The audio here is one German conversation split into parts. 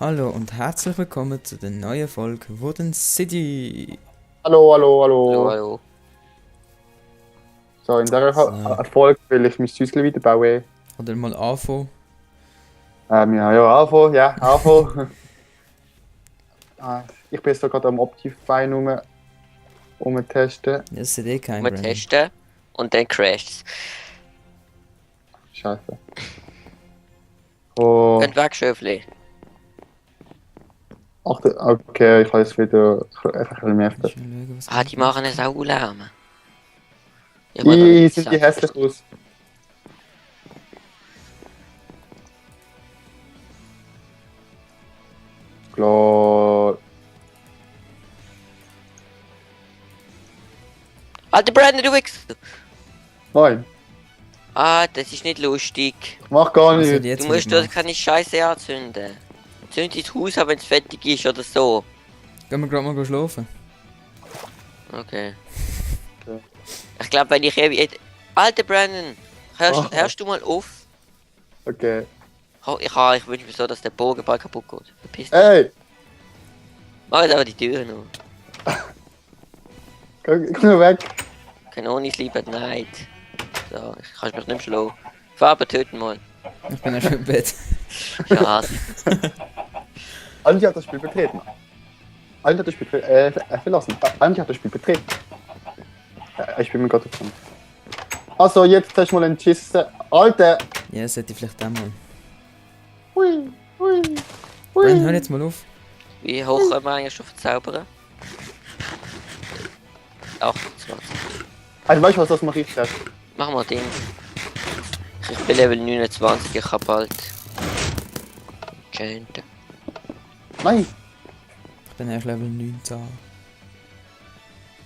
Hallo und herzlich willkommen zu der neuen Folge Wooden City. Hallo, hallo, Hallo, hallo. hallo. So, in dieser So. Folge will ich mein Häuschen wieder bauen. Oder mal anfangen. Ja, anfangen. Ich bin jetzt da gerade am Optifine testen. Das ist eh kein Wir Brandon. testen und dann crasht's. Scheiße. Oh, Könnt weg, Schöfli. okay, ich habe jetzt wieder einfach ein bisschen mehr. Schnell schauen, was Ah, die machen einen Saulärm. Ich Sind die hässlich aus? Klar. Alter Brandon, du Wichser! Nein, Ah, das ist nicht lustig. ich mach gar Was hat nicht. jetzt Du musst wieder dort keine Scheiße anzünden. Zünd dein Haus an, wenn es fertig ist oder so. Gehen wir gerade mal schlafen. Okay. Okay. Ich glaube, wenn ich ewig... Alter Brandon! Oh. Hörst du mal auf? Okay. Ich wünsche mir so, dass der Bogen bald kaputt geht. Verpiss dich. Ey! Mach jetzt aber die Türen auf. Geh weg! Kein Onis Liebe Neid. So, ich kann mich nicht mehr schlagen. Farbe töten mal. Ich bin ja schon im Bett. Schade. Andi hat das Spiel betreten. Andi hat das Spiel verlassen. Andi hat das Spiel betreten. Ich bin mir gerade gefunden. Also, jetzt hast du mal einen Schiss. Alter! Ja, das hätte ich vielleicht auch mal. Hui, hui, Brandon, hör hui. jetzt mal auf. Wie hoch können wir eigentlich schon verzaubern? 28. Also, weißt du, was mache ich jetzt? Mach mal Ding. Ich bin Level 29, ich hab bald. Könnte. Nein! Ich bin erst Level 19.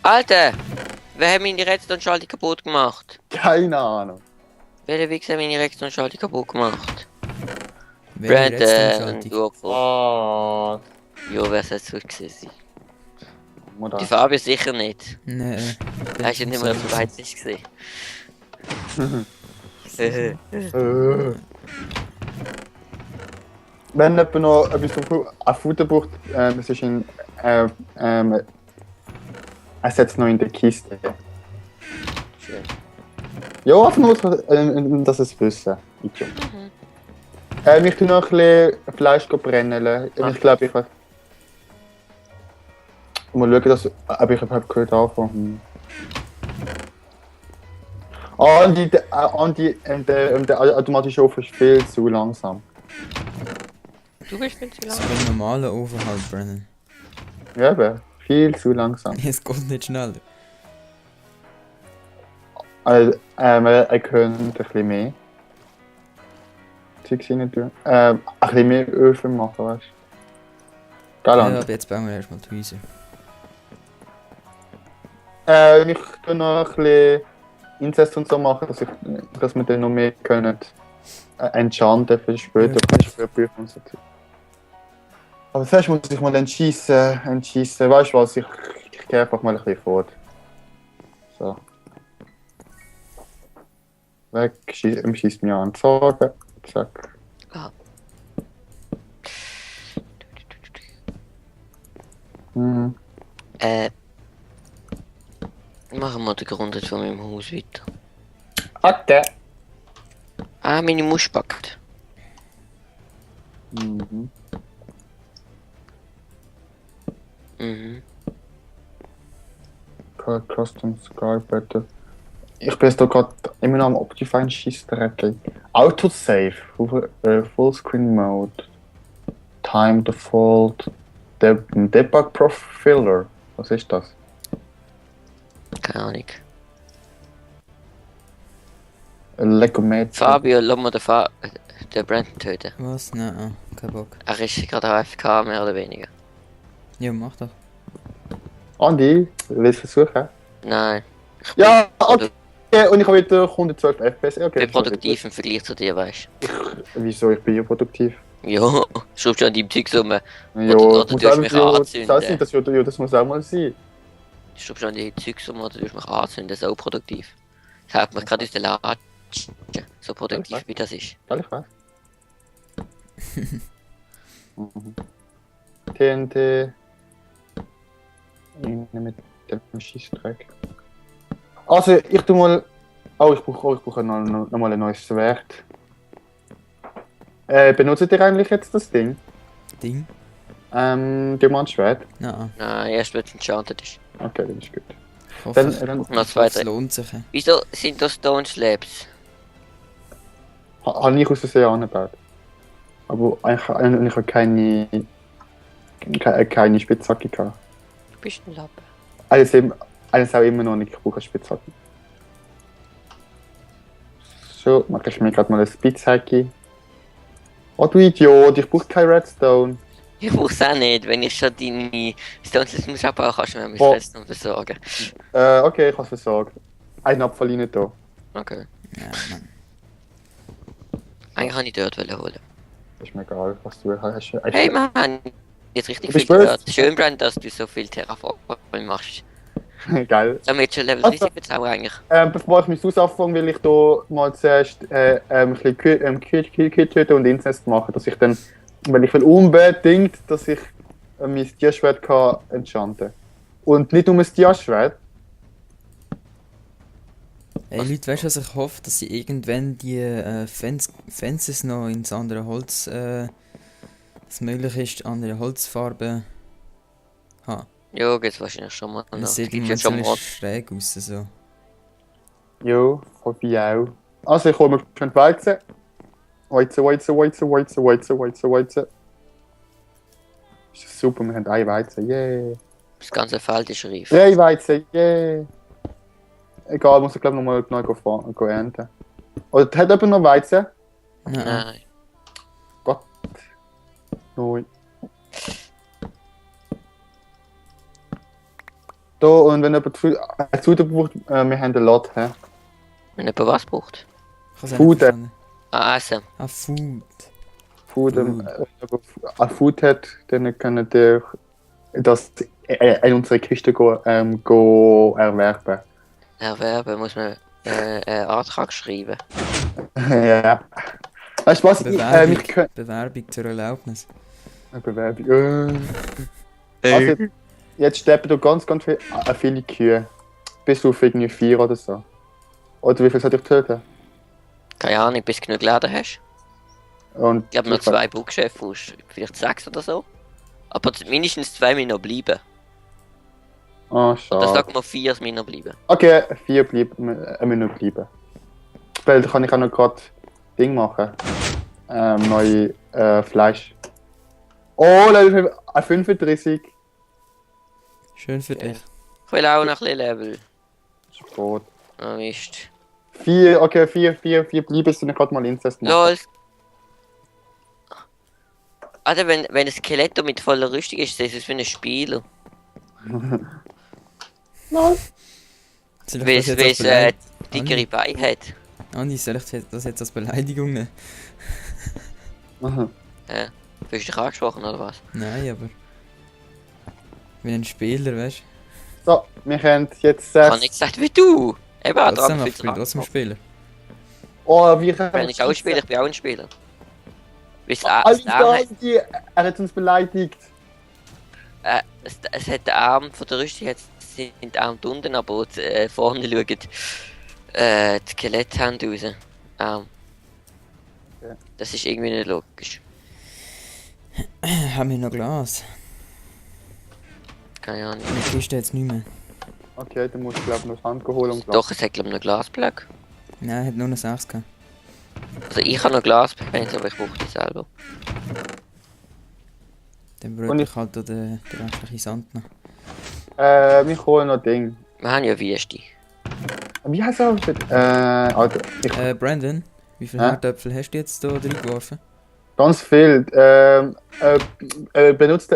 Alter! Wer hat meine Redstone-Schaltung kaputt gemacht? Keine Ahnung. Welcher Wichser hat meine Redstone-Schaltung kaputt gemacht? Wer hat jetzt die Brandon, Schaltung? du Opfer. Ah, Jo, wer soll es gewesen sein? Mutter. Die Fabio sicher nicht. Nee. Hast du nicht mehr auf dem Weitsicht gesehen? Wenn jemand noch etwas an Futter braucht, das ist ein. Er setzt noch in der Kiste. Ja, einfach nur, dass es wissen. Idiot. Ich tue noch ein bisschen Fleisch brennen. Ich glaube, ich weiß. Mal schauen, ob ich überhaupt gehört habe. Der automatische Ofen ist viel zu langsam. Du bist viel zu So lang. ein normaler Ofen halt, Brandon. Ja, aber viel zu langsam. Es geht nicht schnell. Er könnte ein bisschen mehr Zeugs rein tun. Ein bisschen mehr Öfen machen, weißt du? Geil, Ja, Andi. aber jetzt bauen wir erstmal die Häuser. Ich tue noch ein bisschen Inzest und so machen, dass wir dann noch mehr können enchanten für später, für Bücher und so. Aber zuerst muss ich mal entschießen. Weißt du was, ich gehe einfach mal ein bisschen fort. So. Weg, schießt mir an. Sorge. Zack. Ah. Mhm. Machen wir die Grunde von meinem Haus weiter. Okay. Ah, meine Maus packt. Mhm. Mhm. Custom Sky Better. Ich bin jetzt da gerade immer noch am Optifine schießen. Autosave. Fullscreen Mode. Time Default. Debug Profiler. Was ist das? Keine Ahnung. Legomet. Fabio, lass mal den Brandon töten. Was? Nein, kein Bock. Er ist gerade AFK, mehr oder weniger. Ja, mach doch. Andi, willst du versuchen? Nein. Ja, Produ- okay. Und ich habe wieder 112 FPS. Ich Okay. bin produktiv im Vergleich zu dir, weißt Wieso? Ich bin ja produktiv. du? Jo, schraubst du an deinem Zeug rum. Ja, oder muss du auch- mich ja, anzünden. das nicht, das muss auch mal sein. Schraubst du an die Zeug rum oder du mich anzünden, so produktiv. Das hat mich gerade aus der Latsch. So produktiv wie das ist. Ja, ich weiß. Mhm. TNT. Mit dem Schießdreck. Also, ich tu mal. Oh, ich brauche noch mal ein neues Schwert. Benutzt ihr eigentlich jetzt das Ding? Ding? Diamantschwert? Nein. Nein, erst wenn es enchanted ist. Okay, das ist gut. Ich hoffe, Dann Noch ich zwei, hoffe, es drei. lohnt sich. Wieso sind das Stone Slabs? habe ich aus Versehen angebaut. Aber eigentlich habe keine Spitzhacke gehabt. Du bist ein Lappen. Alles auch immer noch nicht, ich brauche eine Spitzhacke. So, mache ich mir gerade mal eine Spitzhacke. Oh du Idiot, ich brauche keine Redstone. Ich brauch's auch nicht, wenn ich schon deine Stone Slabs muss abbauen, kannst du mir mein Oh. Redstone besorgen. Okay, ich kann es versorgen. Ein Abfall rein da. Okay. Ja, Mann. Eigentlich kann ich dort holen. Ist mir egal, was du hast. Hey Mann, jetzt richtig Du viel bist böse. Dirt. Schön, Brand, dass du so viel Terraform machst. Geil. Sollen wir jetzt schon Level Also- 30 bezahlen eigentlich? Bevor ich mich ausanfange, will ich hier mal zuerst ein bisschen Kühe und Inzest machen, dass ich dann, weil ich will unbedingt, dass ich mein Tierschwert kann enchanten. Und nicht nur ein Tierschwert. Ey Leute, weißt du, was ich hoffe, dass sie irgendwann die Fences noch ins andere Holz, es möglich ist, andere Holzfarben haben. Ja, geht's wahrscheinlich schon mal. Das noch. sieht Gibt's immer ja schon ziemlich mal. schräg aus, so. Jo, hoffe ich auch. Also ich hole mir schon Weizen. Weizen. Ist super, wir haben ein Weizen, yeah. Das ganze Feld ist reif. Drei Weizen, yeah. Egal, muss ich glaube nochmal neu ernten. Oder hat jemand noch Weizen? Nein. Nein. Nein. Da, und wenn jemand Zuder braucht, wir haben einen Lot, hä? Wenn jemand was braucht. Ich hab's auch Food, nicht verstanden. Essen. Ah, Food. Food, wenn jemand Food hat, dann können wir das in unsere Kiste go erwerben. Erwerben muss man einen Antrag schreiben. Ja. Weißt du was? Bewerbung, Ich kann. Bewerbung zur Erlaubnis. Bewerbung. Also, jetzt steppen da ganz viele Kühe. Bis auf irgendwie 4 oder so. Oder wie viel soll ich töten? Keine Ahnung, bis du genug Läden hast. Und Ich habe noch 2 Bugchefs, vielleicht 6 oder so. Aber mindestens 2 müssen noch bleiben. Ah, Oder schade. sag mal 4 müssen noch bleiben. Okay, 4 müssen noch bleiben. Weil da kann ich auch noch gerade Ding machen. Neue Fleisch. Oh, Level 35. Schön für Ja. dich. Ich will auch noch ein bisschen Level. Sport. Ah, Mist. 4 bleiben, und ich gerade mal Inzest machen. Lol. Alter, wenn ein Skelett mit voller Rüstung ist, ist es wie ein Spieler. Nein. Soll ich Weil das es jetzt als dickere Beine hat. Andi, soll ich das jetzt als Beleidigung nehmen? Aha. Ja. Fühlst du dich angesprochen oder was? Nein, aber... Wie ein Spieler, weißt So, wir haben jetzt Ich habe 6. nicht gesagt wie du. Eben, du? dran Trotzdem, viel ich bin trotzdem Spieler. Oh, wir Ich bin nicht auch ein Spieler, ich bin auch ein Spieler. Weil Alles der Arm hat, er hat uns beleidigt. es hat den Arm von der Rüstung, jetzt sind die Arme unten, aber vorne schauen die Skeletthände raus. Ja. Das ist irgendwie nicht logisch. Haben wir noch Glas? Keine Ahnung. Die Kiste jetzt nicht mehr. Okay, dann musst du glaube ich noch das Handgeholt holen und Doch, es hat glaube ich noch Glasblöcke. Nein, hat nur noch 6 gehabt. Also ich habe noch Glaspaint, aber ich brauche die selber. Dann Und brauche ich- ich halt auch den restlichen Sand noch. wir holen noch Ding. Wir haben ja Wüste. Wie heißt er? Alter, Brandon, wie viele Ja? Herdöpfel hast du jetzt da reingeworfen? ganz viel. Benutzt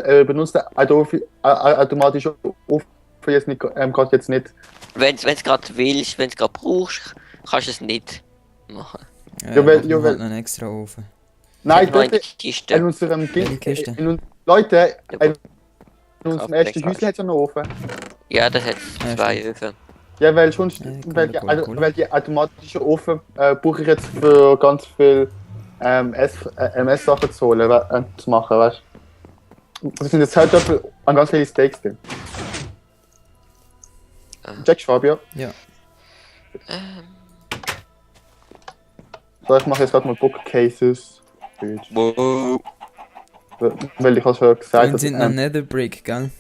automatisch auf jetzt nicht, gerade jetzt nicht. Wenn du gerade willst, wenn du gerade brauchst, kannst du es nicht machen. Ja, weil- machen ja, wir weil- halt noch einen extra Ofen. Nein, Noch in der dort Kiste. in unserem Welche Kiste? Leute, Ja, in unserem Kraftwerk ersten Häuschen hat es ja noch Ofen. Ja, das hat Ja, 2 Öfen. Ja, weil sonst, Ja, cool. weil die automatischen Ofen brauche ich jetzt für ganz viel MS-Sachen zu holen, zu machen, weißt du? Das sind jetzt halt an ganz viele Steaks drin. Jack Fabio. Ja. So, ich mache jetzt gerade mal Bookcases. Wow. Weil ich habe schon gesagt, Dann sind noch Netherbrick, gell?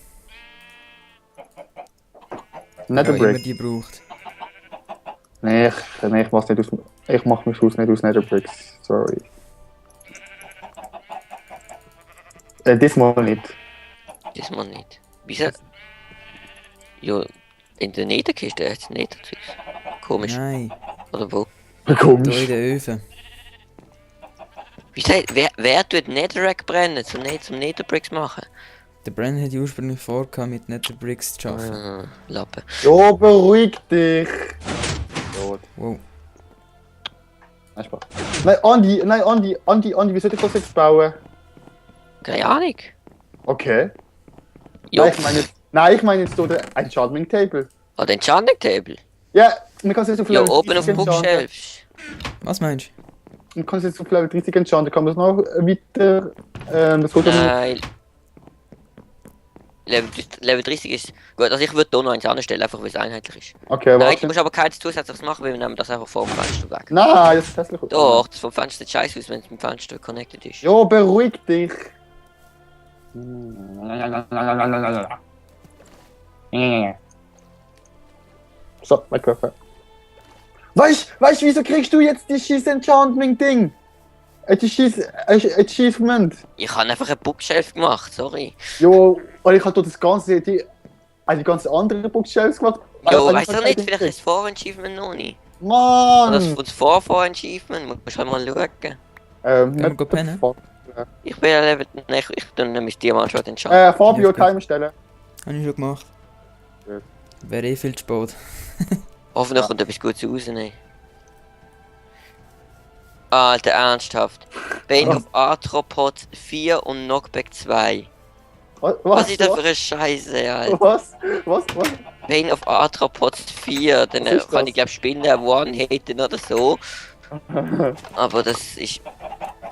Wer auch immer Netherbrick. die braucht. Nee, ich mach's nicht aus. Ich mach mich nicht aus Netherbricks. Sorry. Diesmal nicht. Diesmal nicht. Wieso? Ja, in der Niederkiste hat es nicht. Komisch. Nein, Oder wo? da in Komisch. den Öfen. Wieso? Wer tut Netherrack brennen, zum Netherbricks machen? Der Bren hat ursprünglich vor, mit Netherbricks zu arbeiten. Lappen. Ja, beruhig dich. Gut. Wow. Nein, Spaß. Andi, wie soll ich das jetzt bauen? Keine Ahnung. Okay. Ja, Nein, ich meine jetzt so der Enchanting Table. oder Enchanting Table. Ja, man kann es jetzt auf Ja, Level oben auf 30 dem enchanten. Bookshelf. Was meinst du? Man kann es jetzt auf Level 30 enchanten, kann man es noch weiter... das geht dann Nein. Level 30 ist... Gut, also ich würde hier noch eins anstellen, einfach weil es einheitlich ist. Okay, Nein, du warte. musst aber keins zusätzliches machen, weil wir nehmen das einfach vom Fenster weg. Nein, das ist hässlich. Doch, das vom Fenster sieht scheiße aus, wenn es mit dem Fenster connected ist. Ja, beruhig dich. So, wegwerfen. Weißt du, wieso kriegst du jetzt die scheiß Enchanting-Ding? Die scheiß Achievement. Ich habe einfach ein Bookshelf gemacht, sorry. Jo, und ich hab dort das ganze, die ganzen anderen Bookshelves gemacht. Jo, weißt du nicht, vielleicht ist das Vor-Achievement noch nicht. Oder das Mann! Vor-Achievement, musst du halt mal schauen. wir go pennen? Ich bin ja Level... Nein, ich tue nämlich Diamantschwert entscheiden. Fabio, Ja, Timer stellen. Habe ich schon gemacht. Gut. Wäre eh viel zu spät. Hoffentlich kommt etwas Gutes raus, ne? Alter, ernsthaft. Bane of Arthropods 4 und Knockback 2. Was ist das für eine Scheiße, Alter? Was? Bane of Arthropods 4, dann Was ist kann das? ich glaube Spinnen One-Hitten oder so. Aber das ist...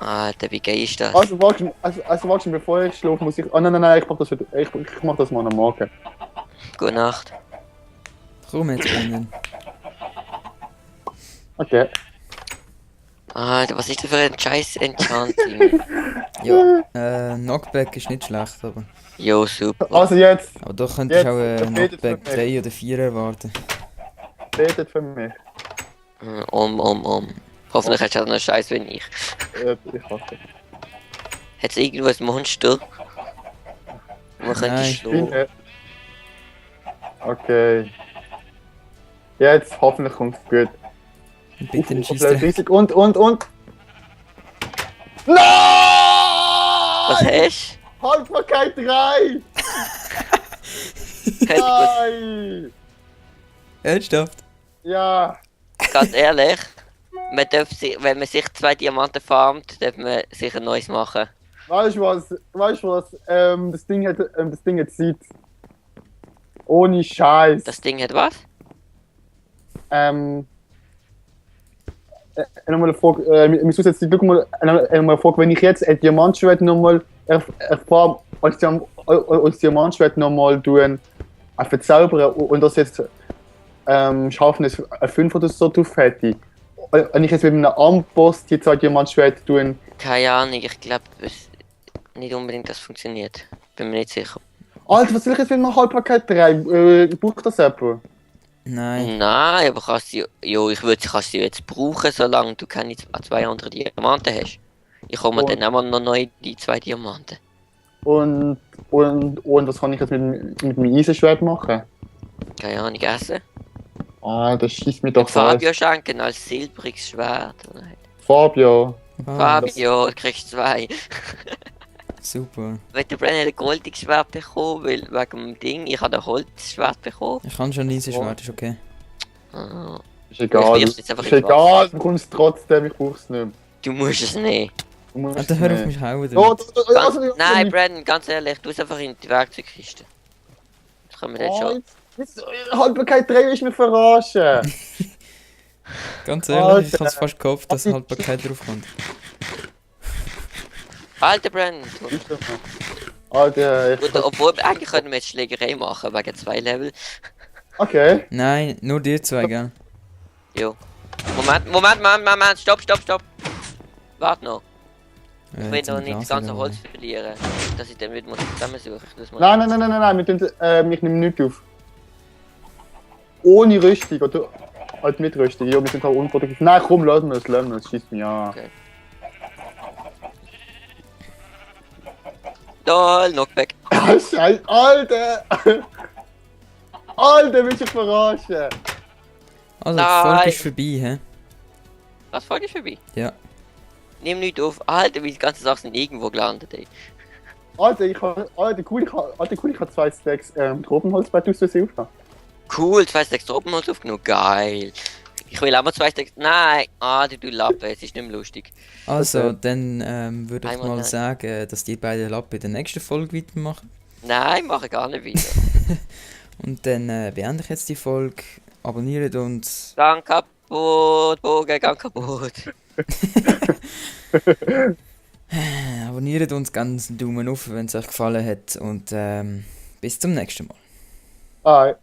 Alter, wie geil ist das? Also warte, bevor ich schlafe, muss ich... Oh nein, ich mach das heute. Ich mach das mal am Morgen. Gute Nacht. Komm jetzt brennen. Okay. Alter, was ist das für ein scheiß Enchanting? Ja, Knockback ist nicht schlecht, aber... Jo, super. Also jetzt, Aber doch könntest du auch Jetzt, das betet Knockback für mich. 3 oder 4 erwarten. betet für mich. Hoffentlich hast du auch noch Scheiß wie ich. Ich hasse. Hat es irgendwo ein Monster? Man könnte Nein. schlagen. Okay. Jetzt, hoffentlich kommt's gut. Bitte nicht Auf Level schießen. 30 und... Nein! Was hast Haltbarkeit 3! du? Nein! Ernsthaft? Ja! Ganz ehrlich, man darf wenn man sich 2 Diamanten farmt, darf man sich ein neues machen. Weißt du was? Das Ding hat Zeit. Ohne Scheiß. Das Ding hat was? Nochmal eine Frage, wir müssen jetzt mal eine Frage, wenn ich jetzt ein Diamantschwert nochmal erfahre, als Diamantschwert nochmal verzaubern und das jetzt schaffen, es ein 5 oder so drauf hätte. Wenn ich jetzt mit einem Amboss die 2 Diamantschwerter tun, Keine Ahnung, ich glaube nicht unbedingt, dass es funktioniert. Bin mir nicht sicher. Alter, was soll ich jetzt mit einer Haltbarkeit 3? Braucht das jemand? Nein. Nein, aber kannst du, kannst du jetzt brauchen, solange du keine 2 andere Diamanten hast. Ich komme Und- dann auch mal noch neu die 2 Diamanten. Und was kann ich jetzt mit meinem Eisenschwert machen? Keine Ahnung, essen. Das schießt mir doch Fabio schenken als silbriges Schwert. Fabio. Ah, Fabio, du kriegst 2. super. Wenn der Brenner ein goldiges Schwert bekommen, weil wegen dem Ding, ich habe ein Holzschwert bekommen. Ich kann schon ein Schwert, ist okay. Ah, Ist egal. Ich wirf's jetzt einfach Ist ins egal, du bekommst trotzdem, ich brauch's nicht. du musst es nicht. Du musst Alter, hör auf nicht. mich hauen. Oh, Nein, Brandon, ganz ehrlich, tu es einfach in die Werkzeugkiste. Das können wir dann schon. Haltbarkeit 3 ist mir verarschen. Ganz ehrlich, ich Alter. hab's fast gehofft, dass Haltbarkeit drauf kommt. Alter Brandon, Alter, Gut, obwohl, eigentlich könnten wir jetzt Schlägerei machen, wegen 2 Level. Okay. Nein, nur dir zwei, gell? Jo. Moment, stopp. Warte noch. Ich will Jetzt doch haben wir nicht das Glas ganze wieder Holz verlieren. Dass ich dann wieder zusammensuchen muss. Nein, ich nehme nichts auf. Ohne Rüstung, oder halt mit Rüstung. Ja, wir sind halt unproduktiv. Nein, komm, lassen wir es, schießt mich an. Okay. Toll, Knockback. Scheiße, Alter! Alter, willst du mich verarschen? Also, die Nein. Folge ist vorbei, hä? Was Folge ist vorbei? Ja. Nimm nicht auf. Alter, wie die ganzen Sachen sind irgendwo gelandet, ey. Alter, ich habe 2 Stacks Tropenholzbrett aus der Silber. Cool, 2 Stacks Tropenholz aufgenommen. Geil. Ich will aber 2 Stacks. Nein, du Lappe, es ist nicht mehr lustig. Also, Okay. dann würde ich Einmal mal nein. sagen, dass die beiden Lappen in der nächsten Folge weitermachen. Nein, mache gar nicht wieder. Und dann beende ich jetzt die Folge. Abonniert uns. Gang kaputt, Bogen, Gang kaputt. Abonniert uns, ganz einen Daumen auf, wenn es euch gefallen hat. Und bis zum nächsten Mal. Bye.